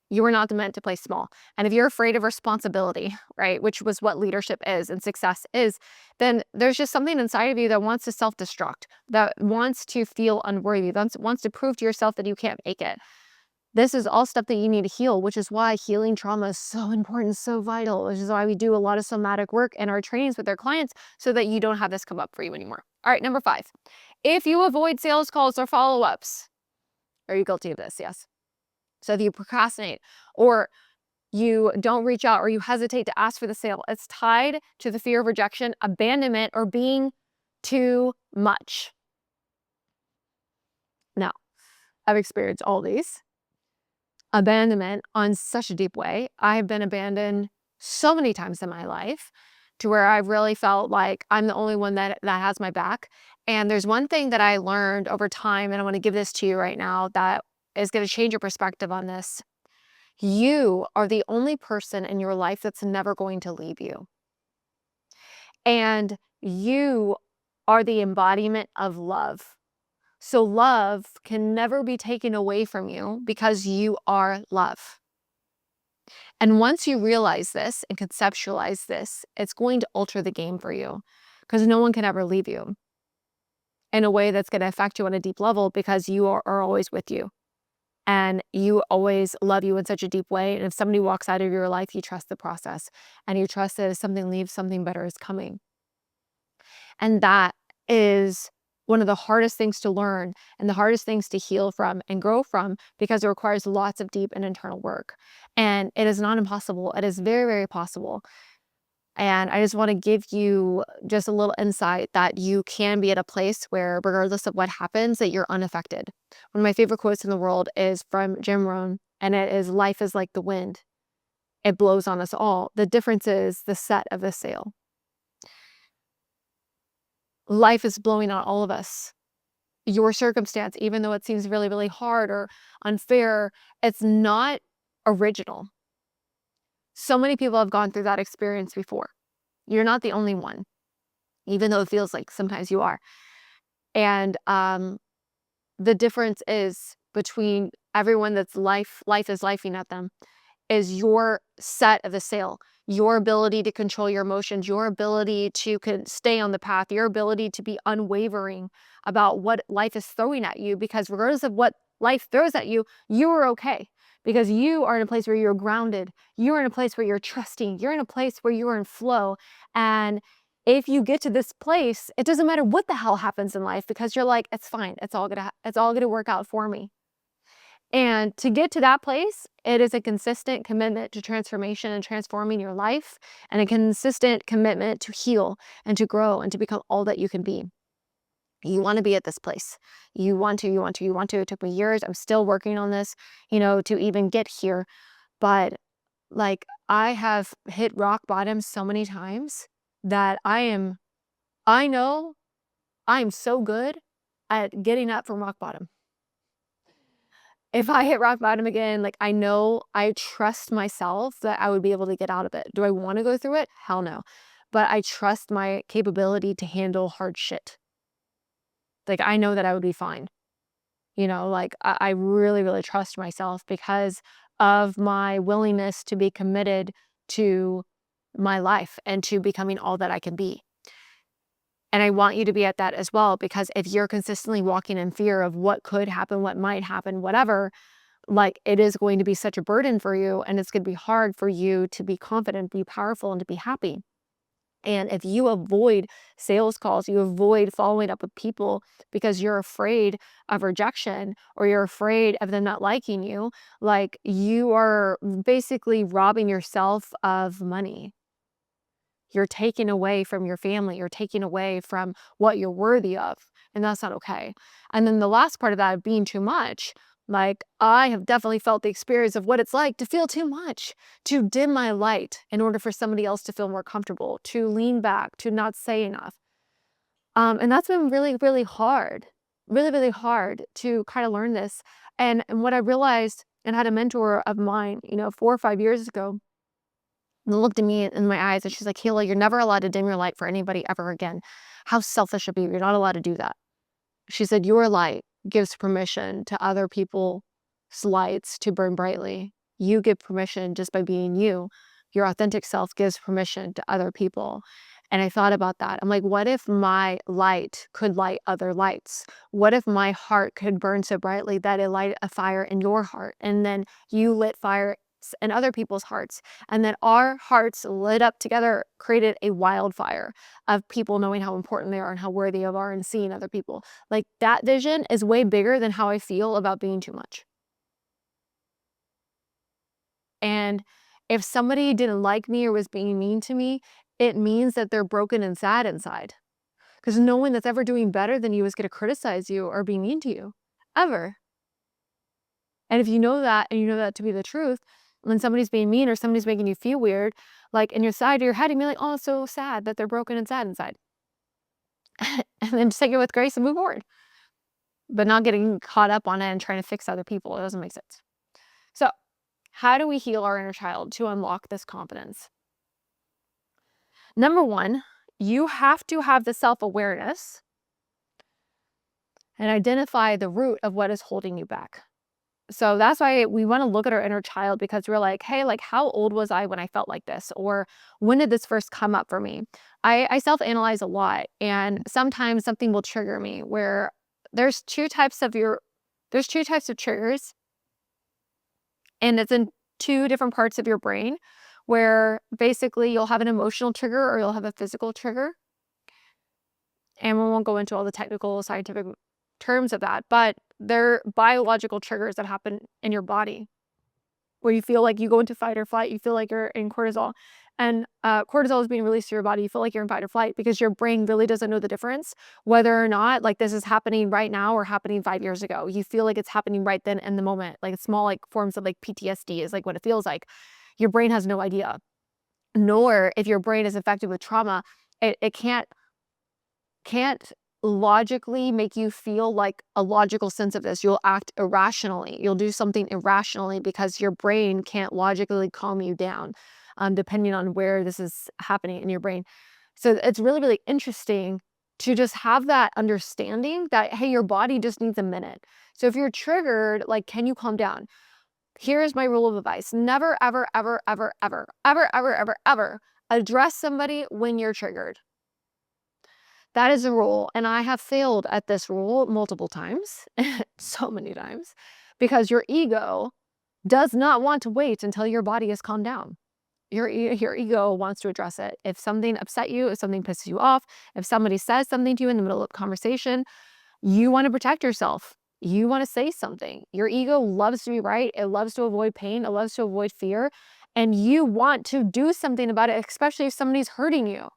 Speaker 1: You are not meant to play small. And if you're afraid of responsibility, right, which was what leadership is and success is, then there's just something inside of you that wants to self-destruct, that wants to feel unworthy, that wants to prove to yourself that you can't make it. This is all stuff that you need to heal, which is why healing trauma is so important, so vital, which is why we do a lot of somatic work in our trainings with our clients so that you don't have this come up for you anymore. All right, number 5. If you avoid sales calls or follow-ups, are you guilty of this? Yes. So if you procrastinate or you don't reach out or you hesitate to ask for the sale, it's tied to the fear of rejection, abandonment, or being too much. Now, I've experienced all these. Abandonment on such a deep way. I've been abandoned so many times in my life to where I've really felt like I'm the only one that has my back. And there's one thing that I learned over time, and I want to give this to you right now that is going to change your perspective on this. You are the only person in your life that's never going to leave you. And you are the embodiment of love. So love can never be taken away from you because you are love. And once you realize this and conceptualize this, it's going to alter the game for you because no one can ever leave you in a way that's going to affect you on a deep level because you are always with you. And you always love you in such a deep way. And if somebody walks out of your life, you trust the process and you trust that if something leaves, something better is coming. And that is one of the hardest things to learn and the hardest things to heal from and grow from because it requires lots of deep and internal work. And it is not impossible. It is very, very possible. And I just want to give you just a little insight that you can be at a place where, regardless of what happens, that you're unaffected. One of my favorite quotes in the world is from Jim Rohn, and it is, "Life is like the wind. It blows on us all. The difference is the set of the sail." Life is blowing on all of us. Your circumstance, even though it seems really, really hard or unfair, it's not original. So many people have gone through that experience before. You're not the only one, even though it feels like sometimes you are. And the difference is between everyone that's life is lifing at them is your set of the sail, your ability to control your emotions, your ability to stay on the path, your ability to be unwavering about what life is throwing at you. Because regardless of what life throws at you, you are okay because you are in a place where you're grounded. You're in a place where you're trusting. You're in a place where you're in flow. And if you get to this place, it doesn't matter what the hell happens in life because you're like, it's fine. It's all gonna work out for me. And to get to that place, it is a consistent commitment to transformation and transforming your life, and a consistent commitment to heal and to grow and to become all that you can be. You want to be at this place. You want to, you want to, you want to. It took me years. I'm still working on this, to even get here. But like I have hit rock bottom so many times that I know I am so good at getting up from rock bottom. If I hit rock bottom again, like I know I trust myself that I would be able to get out of it. Do I want to go through it? Hell no. But I trust my capability to handle hard shit. Like I know that I would be fine. Like I really, really trust myself because of my willingness to be committed to my life and to becoming all that I can be. And I want you to be at that as well, because if you're consistently walking in fear of what could happen, what might happen, whatever, like it is going to be such a burden for you and it's going to be hard for you to be confident, be powerful, and to be happy. And if you avoid sales calls, you avoid following up with people because you're afraid of rejection or you're afraid of them not liking you, like you are basically robbing yourself of money. You're taking away from your family, you're taking away from what you're worthy of, and that's not okay. And then the last part of that being too much, like I have definitely felt the experience of what it's like to feel too much, to dim my light in order for somebody else to feel more comfortable, to lean back, to not say enough. And that's been really, really hard, really, really hard to kind of learn this. And what I realized and had a mentor of mine, 4 or 5 years ago, looked at me in my eyes and she's like, "Hila, you're never allowed to dim your light for anybody ever again. How selfish of you. You're not allowed to do that." She said, "Your light gives permission to other people's lights to burn brightly. You give permission just by being you. Your authentic self gives permission to other people." And I thought about that. I'm like, what if my light could light other lights? What if my heart could burn so brightly that it light a fire in your heart? And then you lit fire in other people's hearts. And then our hearts lit up together, created a wildfire of people knowing how important they are and how worthy of are and seeing other people. Like that vision is way bigger than how I feel about being too much. And if somebody didn't like me or was being mean to me, it means that they're broken and sad inside. Because no one that's ever doing better than you is going to criticize you or be mean to you, ever. And if you know that and you know that to be the truth, when somebody's being mean or somebody's making you feel weird, like in your side of your head, you be like, "Oh, it's so sad that they're broken and sad inside." And then just take it with grace and move forward, but not getting caught up on it and trying to fix other people. It doesn't make sense. So, how do we heal our inner child to unlock this confidence? Number one, you have to have the self awareness and identify the root of what is holding you back. So that's why we want to look at our inner child because we're like, hey, like how old was I when I felt like this? Or when did this first come up for me? I self-analyze a lot and sometimes something will trigger me where there's two types of triggers and it's in two different parts of your brain where basically you'll have an emotional trigger or you'll have a physical trigger. And we won't go into all the technical scientific terms of that, but they're biological triggers that happen in your body where you feel like you go into fight or flight, you feel like you're in cortisol. And cortisol is being released to your body. You feel like you're in fight or flight because your brain really doesn't know the difference, whether or not like this is happening right now or happening 5 years ago. You feel like it's happening right then in the moment. Like small like forms of like PTSD is like what it feels like. Your brain has no idea. Nor if your brain is affected with trauma, it can't logically make you feel like a logical sense of this. You'll act irrationally. You'll do something irrationally because your brain can't logically calm you down, depending on where this is happening in your brain. So it's really, really interesting to just have that understanding that, hey, your body just needs a minute. So if you're triggered, like, can you calm down? Here's my rule of advice. Never, ever, ever, ever, ever, ever, ever, ever, ever address somebody when you're triggered. That is a rule, and I have failed at this rule multiple times, so many times, because your ego does not want to wait until your body is calmed down. Your ego wants to address it. If something upset you, if something pisses you off, if somebody says something to you in the middle of a conversation, you want to protect yourself. You want to say something. Your ego loves to be right. It loves to avoid pain. It loves to avoid fear. And you want to do something about it, especially if somebody's hurting you,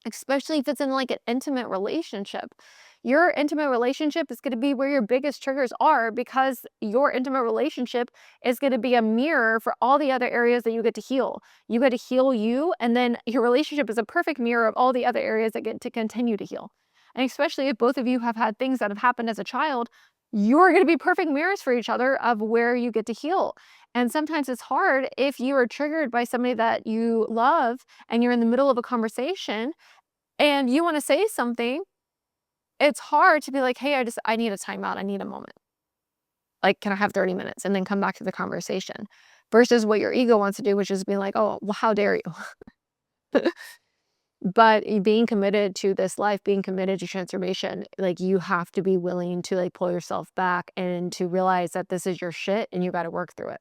Speaker 1: especially if it's in like an intimate relationship. Your intimate relationship is going to be where your biggest triggers are because your intimate relationship is going to be a mirror for all the other areas that you get to heal. You get to heal you, and then your relationship is a perfect mirror of all the other areas that get to continue to heal. And especially if both of you have had things that have happened as a child, you're going to be perfect mirrors for each other of where you get to heal. And sometimes it's hard if you are triggered by somebody that you love and you're in the middle of a conversation and you want to say something. It's hard to be like, hey, I need a timeout. I need a moment. Like, can I have 30 minutes and then come back to the conversation versus what your ego wants to do, which is being like, oh, well, how dare you? But being committed to this life, being committed to transformation, like you have to be willing to like pull yourself back and to realize that this is your shit and you got to work through it.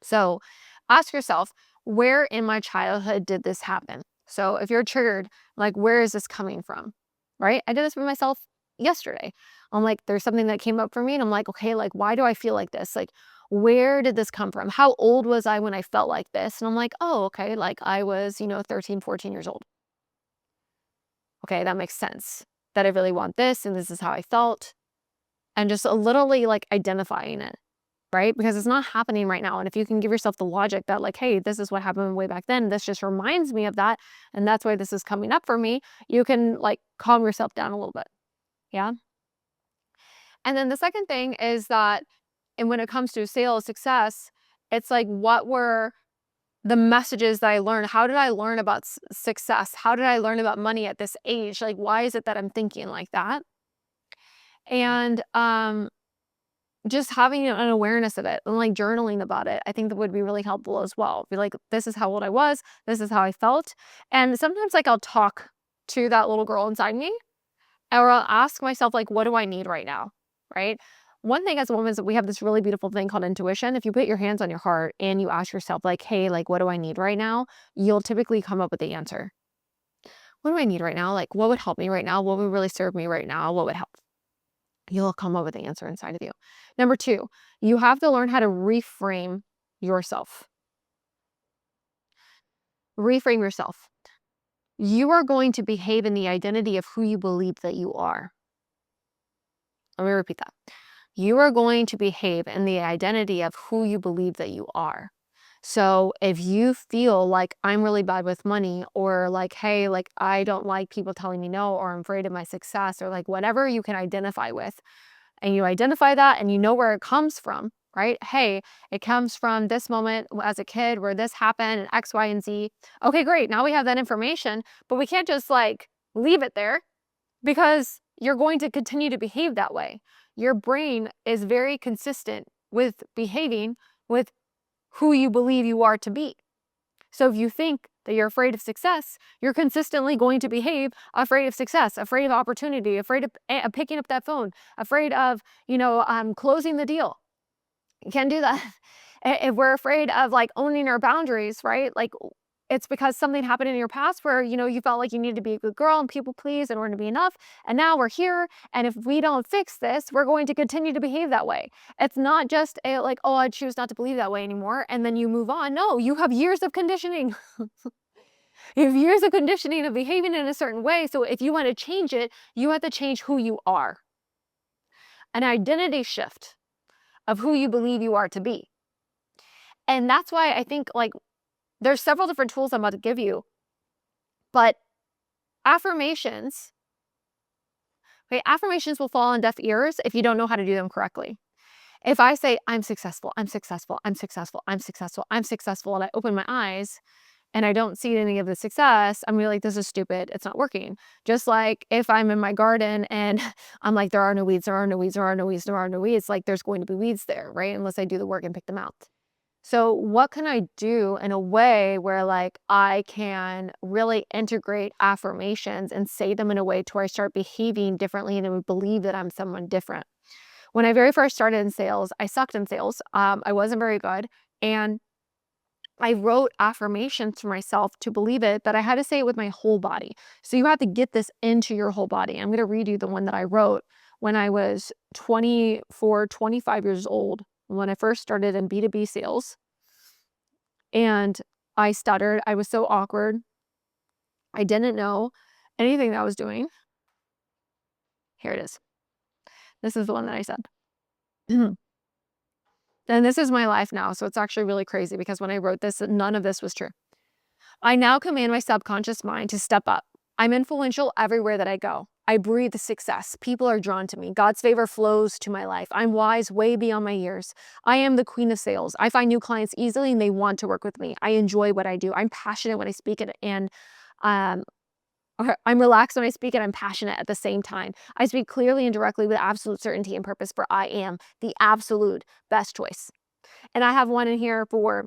Speaker 1: So ask yourself, where in my childhood did this happen? So if you're triggered, like, where is this coming from? Right? I did this for myself yesterday. I'm like, there's something that came up for me, and I'm like, okay, like, why do I feel like this? Like, where did this come from? How old was I when I felt like this? And I'm like, oh, okay, like I was, 13, 14 years old. Okay, that makes sense. That I really want this, and this is how I felt. And just literally like identifying it, right? Because it's not happening right now. And if you can give yourself the logic that, like, hey, this is what happened way back then, this just reminds me of that, and that's why this is coming up for me, you can like calm yourself down a little bit. Yeah. And then the second thing is that, and when it comes to sales success, it's like, what were the messages that I learned? How did I learn about success? How did I learn about money at this age? Like, why is it that I'm thinking like that? And just having an awareness of it and like journaling about it, I think that would be really helpful as well. Be like, this is how old I was, this is how I felt. And sometimes like I'll talk to that little girl inside me, or I'll ask myself, like, what do I need right now? Right? One thing as a woman is that we have this really beautiful thing called intuition. If you put your hands on your heart and you ask yourself, like, hey, like, what do I need right now? You'll typically come up with the answer. What do I need right now? Like, what would help me right now? What would really serve me right now? What would help? You'll come up with the answer inside of you. Number two, you have to learn how to reframe yourself. Reframe yourself. You are going to behave in the identity of who you believe that you are. Let me repeat that. You are going to behave in the identity of who you believe that you are. So if you feel like I'm really bad with money, or like, hey, like I don't like people telling me no, or I'm afraid of my success, or like whatever you can identify with, and you identify that and you know where it comes from, right? Hey, it comes from this moment as a kid where this happened and X, Y, and Z. Okay, great. Now we have that information, but we can't just like leave it there, because you're going to continue to behave that way. Your brain is very consistent with behaving with who you believe you are to be. So if you think that you're afraid of success, you're consistently going to behave afraid of success, afraid of opportunity, afraid of picking up that phone, afraid of, closing the deal. You can't do that. If we're afraid of like owning our boundaries, right? Like, it's because something happened in your past where, you felt like you needed to be a good girl and people please in order to be enough. And now we're here. And if we don't fix this, we're going to continue to behave that way. It's not just a like, oh, I choose not to believe that way anymore, and then you move on. No, you have years of conditioning. You have years of conditioning of behaving in a certain way. So if you want to change it, you have to change who you are. An identity shift of who you believe you are to be. And that's why I think like there's several different tools I'm about to give you, but affirmations, okay, affirmations will fall on deaf ears if you don't know how to do them correctly. If I say, I'm successful, I'm successful, I'm successful, I'm successful, I'm successful, and I open my eyes and I don't see any of the success, I'm really like, this is stupid. It's not working. Just like if I'm in my garden and I'm like, there are no weeds, there are no weeds, there are no weeds, there are no weeds, like there's going to be weeds there, right? Unless I do the work and pick them out. So what can I do in a way where like I can really integrate affirmations and say them in a way to where I start behaving differently and I would believe that I'm someone different? When I very first started in sales, I sucked in sales. I wasn't very good. And I wrote affirmations for myself to believe it, but I had to say it with my whole body. So you have to get this into your whole body. I'm going to read you the one that I wrote when I was 24, 25 years old, when I first started in B2B sales. And I stuttered. I was so awkward. I didn't know anything that I was doing. Here it is. This is the one that I said. And this is my life now. So it's actually really crazy because when I wrote this, none of this was true. I now command my subconscious mind to step up. I'm influential everywhere that I go. I breathe success. People are drawn to me. God's favor flows to my life. I'm wise way beyond my years. I am the queen of sales. I find new clients easily and they want to work with me. I enjoy what I do. I'm passionate when I speak it, and um, I'm relaxed when I speak, and I'm passionate at the same time. I speak clearly and directly with absolute certainty and purpose, for I am the absolute best choice. And I have one in here for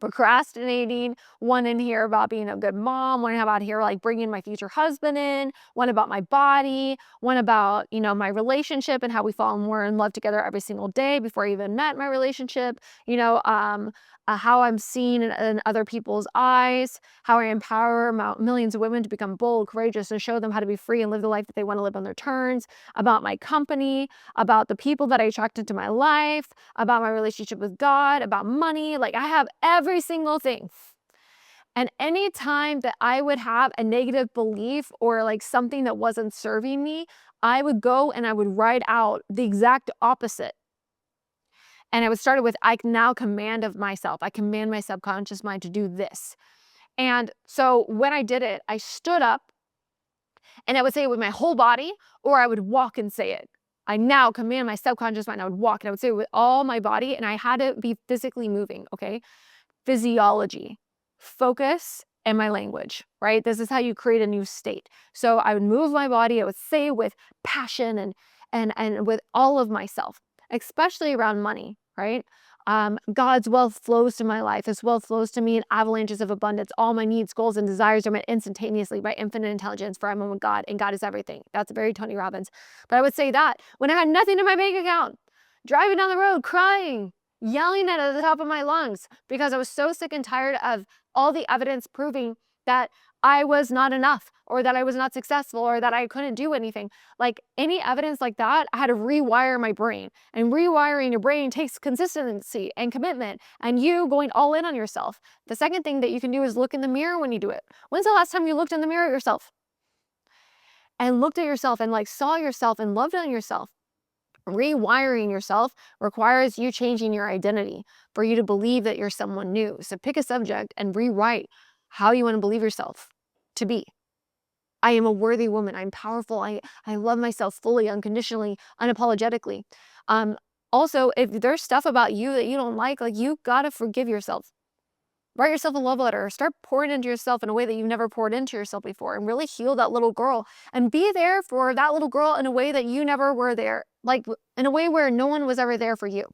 Speaker 1: procrastinating, one in here about being a good mom, one about here like bringing my future husband in, one about my body, one about, my relationship and how we fall more in love together every single day before I even met my relationship, how I'm seen in other people's eyes, how I empower millions of women to become bold, courageous, and show them how to be free and live the life that they want to live on their terms, about my company, about the people that I attract into my life, about my relationship with God, about money. Like, I have every single thing. And anytime that I would have a negative belief or like something that wasn't serving me, I would go and I would write out the exact opposite. And I would start it with, I now command of myself. I command my subconscious mind to do this. And so when I did it, I stood up and I would say it with my whole body, or I would walk and say it. I now command my subconscious mind. I would walk and I would say it with all my body, and I had to be physically moving, okay? Physiology, focus, and my language, right? This is how you create a new state. So I would move my body. I would say with passion and with all of myself, especially around money, right? God's wealth flows to my life. His wealth flows to me in avalanches of abundance. All my needs, goals, and desires are met instantaneously by infinite intelligence, for I'm with God, and God is everything. That's very Tony Robbins. But I would say that when I had nothing in my bank account, driving down the road, crying, yelling at the top of my lungs because I was so sick and tired of all the evidence proving that I was not enough, or that I was not successful, or that I couldn't do anything. Like any evidence like that, I had to rewire my brain. And rewiring your brain takes consistency and commitment and you going all in on yourself. The second thing that you can do is look in the mirror when you do it. When's the last time you looked in the mirror at yourself and looked at yourself and like saw yourself and loved on yourself? Rewiring yourself requires you changing your identity for you to believe that you're someone new. So pick a subject and rewrite how you want to believe yourself to be. I am a worthy woman. I'm powerful. I love myself fully, unconditionally, unapologetically. Also, if there's stuff about you that you don't like you gotta forgive yourself. Write yourself a love letter. Start pouring into yourself in a way that you've never poured into yourself before, and really heal that little girl and be there for that little girl in a way that you never were there, like in a way where no one was ever there for you.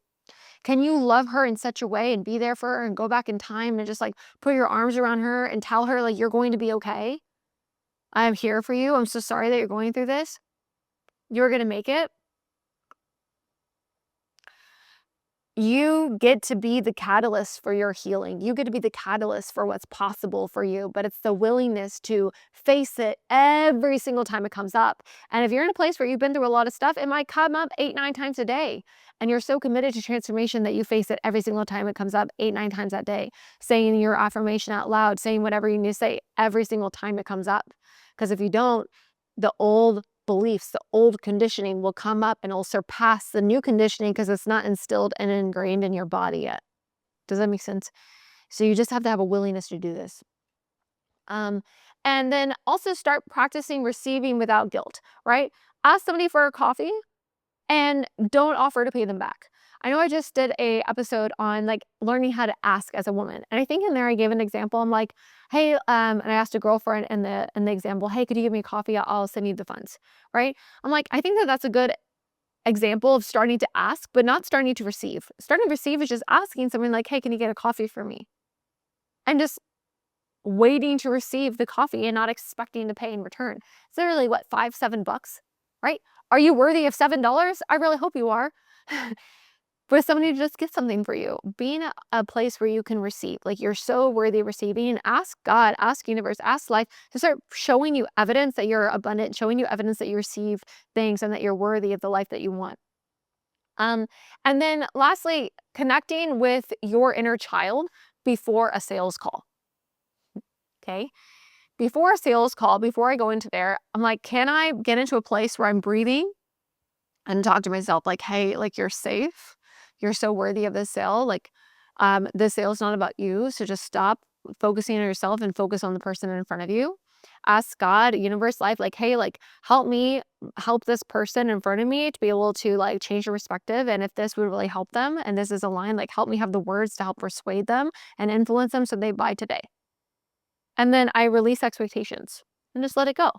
Speaker 1: Can you love her in such a way and be there for her and go back in time and just like put your arms around her and tell her like you're going to be okay? I'm here for you. I'm so sorry that you're going through this. You're going to make it. You get to be the catalyst for your healing. You get to be the catalyst for what's possible for you, but it's the willingness to face it every single time it comes up. And if you're in a place where you've been through a lot of stuff, it might come up 8-9 times a day. And you're so committed to transformation that you face it every single time it comes up 8-9 times that day, saying your affirmation out loud, saying whatever you need to say every single time it comes up. Because if you don't, the old beliefs, the old conditioning will come up and it'll surpass the new conditioning because it's not instilled and ingrained in your body yet. Does that make sense? So you just have to have a willingness to do this. And then also start practicing receiving without guilt, right? Ask somebody for a coffee and don't offer to pay them back. I know I just did a episode on like learning how to ask as a woman. And I think in there I gave an example. I'm like, hey, and I asked a girlfriend in the example, hey, could you give me coffee? I'll send you the funds, right? I'm like, I think that that's a good example of starting to ask, but not starting to receive. Starting to receive is just asking someone like, hey, can you get a coffee for me? And just waiting to receive the coffee and not expecting to pay in return. It's literally what, $5-7, right? Are you worthy of $7? I really hope you are. For somebody to just get something for you. Be in a place where you can receive. Like you're so worthy of receiving, and ask God, ask universe, ask life to start showing you evidence that you're abundant, showing you evidence that you receive things and that you're worthy of the life that you want. And then lastly, connecting with your inner child before a sales call. Okay. Before a sales call, before I go into there, I'm like, can I get into a place where I'm breathing and talk to myself like, hey, like you're safe. You're so worthy of this sale. Like, this sale is not about you. So just stop focusing on yourself and focus on the person in front of you. Ask God, universe, life, like, hey, like, help me help this person in front of me to be able to like change their perspective. And if this would really help them and this is aligned, like, help me have the words to help persuade them and influence them so they buy today. And then I release expectations and just let it go.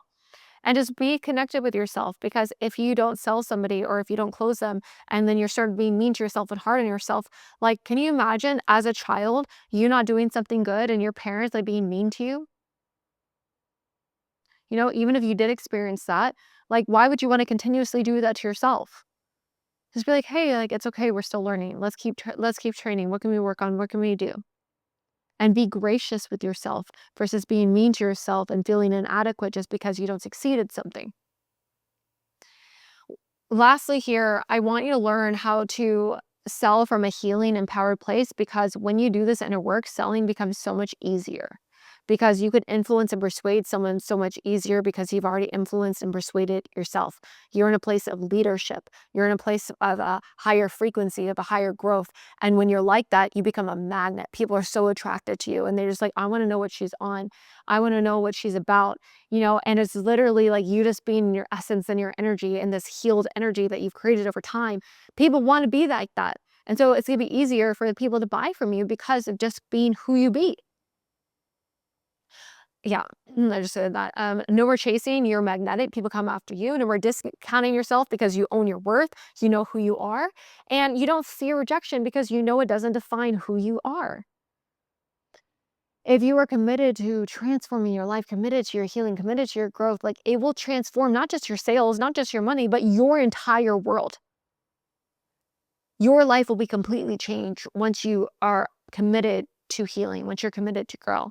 Speaker 1: and just be connected with yourself. Because if you don't sell somebody or if you don't close them and then you're starting being mean to yourself and hard on yourself, like, can you imagine as a child, you not doing something good and your parents like being mean to you? You know, even if you did experience that, like, why would you want to continuously do that to yourself? Just be like, hey, like, it's okay. We're still learning. Let's keep training. What can we work on? What can we do? And be gracious with yourself versus being mean to yourself and feeling inadequate just because you don't succeed at something. Lastly, here, I want you to learn how to sell from a healing, empowered place, because when you do this inner work, selling becomes so much easier. Because you could influence and persuade someone so much easier because you've already influenced and persuaded yourself. You're in a place of leadership. You're in a place of a higher frequency, of a higher growth. And when you're like that, you become a magnet. People are so attracted to you and they're just like, I want to know what she's on. I want to know what she's about, you know, and it's literally like you just being in your essence and your energy and this healed energy that you've created over time. People want to be like that. And so it's going to be easier for the people to buy from you because of just being who you be. Yeah, I just said that. No more chasing, you're magnetic. People come after you. No more discounting yourself because you own your worth. You know who you are. And you don't fear rejection because you know it doesn't define who you are. If you are committed to transforming your life, committed to your healing, committed to your growth, like it will transform not just your sales, not just your money, but your entire world. Your life will be completely changed once you are committed to healing, once you're committed to grow.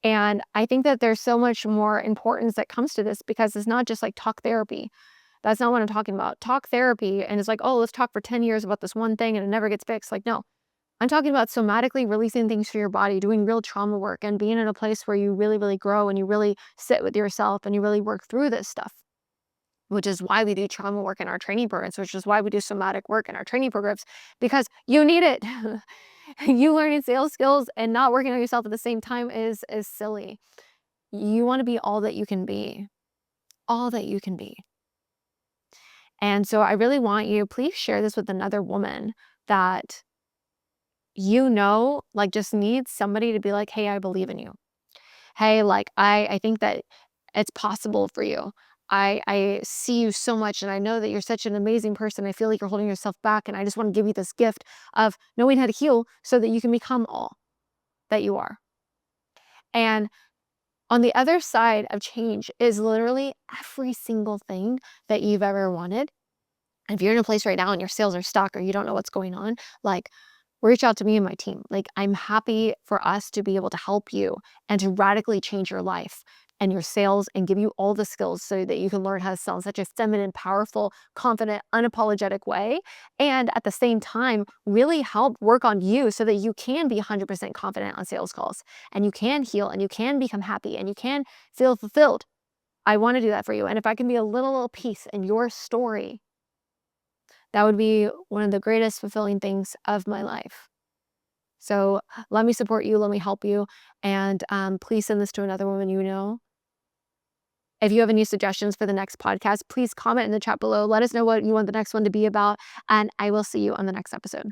Speaker 1: And I think that there's so much more importance that comes to this because it's not just like talk therapy. That's not what I'm talking about. Talk therapy and it's like, oh, let's talk for 10 years about this one thing and it never gets fixed. Like, no, I'm talking about somatically releasing things from your body, doing real trauma work and being in a place where you really, really grow and you really sit with yourself and you really work through this stuff, which is why we do trauma work in our training programs, which is why we do somatic work in our training programs, because you need it. You learning sales skills and not working on yourself at the same time is silly. You want to be all that you can be, all that you can be. And so I really want you, please share this with another woman that you know, like just needs somebody to be like, hey, I believe in you. Hey, like I think that it's possible for you. I see you so much and I know that you're such an amazing person. I feel like you're holding yourself back and I just want to give you this gift of knowing how to heal so that you can become all that you are. And on the other side of change is literally every single thing that you've ever wanted. If you're in a place right now and your sales are stuck or you don't know what's going on, like reach out to me and my team. Like I'm happy for us to be able to help you and to radically change your life and your sales and give you all the skills so that you can learn how to sell in such a feminine, powerful, confident, unapologetic way. And at the same time, really help work on you so that you can be 100% confident on sales calls and you can heal and you can become happy and you can feel fulfilled. I want to do that for you. And if I can be a little piece in your story, that would be one of the greatest fulfilling things of my life. So let me support you, let me help you, and please send this to another woman you know. If you have any suggestions for the next podcast, please comment in the chat below. Let us know what you want the next one to be about, and I will see you on the next episode.